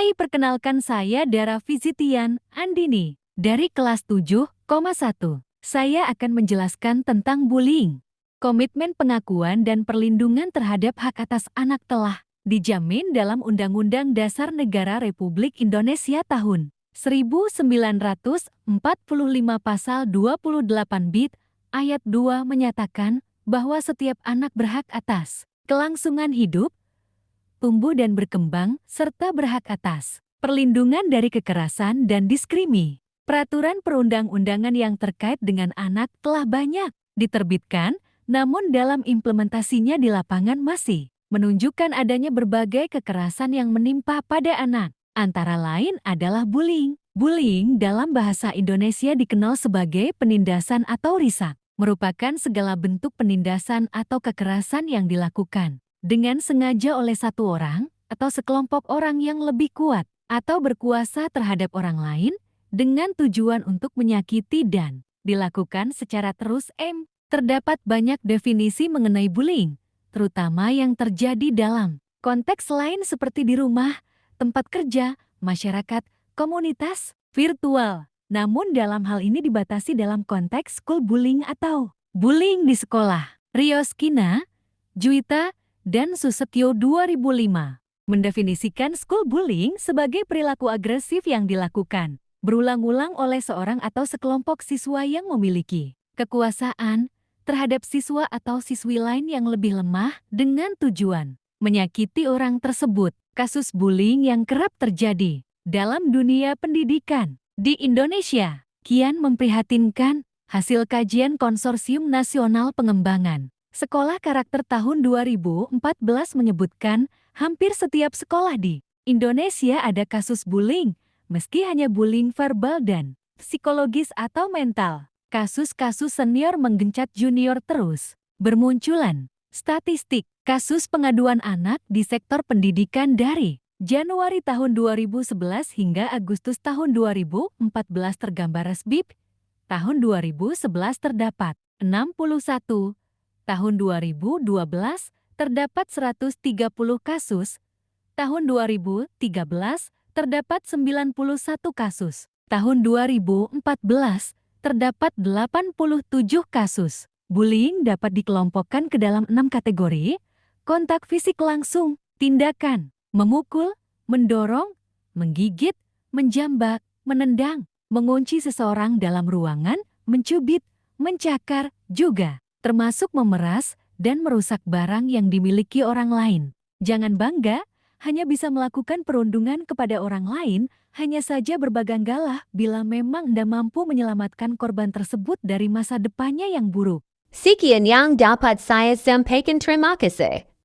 Hai, perkenalkan saya Dara Fizitian Andini dari kelas 7,1. Saya akan menjelaskan tentang bullying. Komitmen pengakuan dan perlindungan terhadap hak atas anak telah dijamin dalam Undang-Undang Dasar Negara Republik Indonesia tahun 1945 pasal 28 bit ayat 2 menyatakan bahwa setiap anak berhak atas kelangsungan hidup, tumbuh dan berkembang, serta berhak atas perlindungan dari kekerasan dan diskriminasi. Peraturan perundang-undangan yang terkait dengan anak telah banyak diterbitkan, namun dalam implementasinya di lapangan masih menunjukkan adanya berbagai kekerasan yang menimpa pada anak. Antara lain adalah bullying. Bullying dalam bahasa Indonesia dikenal sebagai penindasan atau risak, merupakan segala bentuk penindasan atau kekerasan yang dilakukan dengan sengaja oleh satu orang atau sekelompok orang yang lebih kuat atau berkuasa terhadap orang lain dengan tujuan untuk menyakiti dan dilakukan secara terus-menerus. Terdapat banyak definisi mengenai bullying, terutama yang terjadi dalam konteks lain seperti di rumah, tempat kerja, masyarakat, komunitas, virtual. Namun dalam hal ini dibatasi dalam konteks school bullying atau bullying di sekolah. Rioskina, Juwita, dan Susetyo 2005 mendefinisikan school bullying sebagai perilaku agresif yang dilakukan berulang-ulang oleh seorang atau sekelompok siswa yang memiliki kekuasaan terhadap siswa atau siswi lain yang lebih lemah dengan tujuan menyakiti orang tersebut. Kasus bullying yang kerap terjadi dalam dunia pendidikan di Indonesia kian memprihatinkan. Hasil kajian Konsorsium Nasional Pengembangan Sekolah Karakter tahun 2014 menyebutkan hampir setiap sekolah di Indonesia ada kasus bullying, meski hanya bullying verbal dan psikologis atau mental. Kasus-kasus senior menggencat junior terus bermunculan. Statistik kasus pengaduan anak di sektor pendidikan dari Januari tahun 2011 hingga Agustus tahun 2014 tergambar SBIP. Tahun 2011 terdapat 61, tahun 2012 terdapat 130 kasus, tahun 2013 terdapat 91 kasus, tahun 2014 terdapat 87 kasus. Bullying dapat dikelompokkan ke dalam 6 kategori: kontak fisik langsung, tindakan, memukul, mendorong, menggigit, menjambak, menendang, mengunci seseorang dalam ruangan, mencubit, mencakar, juga termasuk memeras dan merusak barang yang dimiliki orang lain. Jangan bangga, hanya bisa melakukan perundungan kepada orang lain, hanya saja berbanggalah bila memang Anda mampu menyelamatkan korban tersebut dari masa depannya yang buruk. Sekian yang dapat saya sampaikan, terima kasih.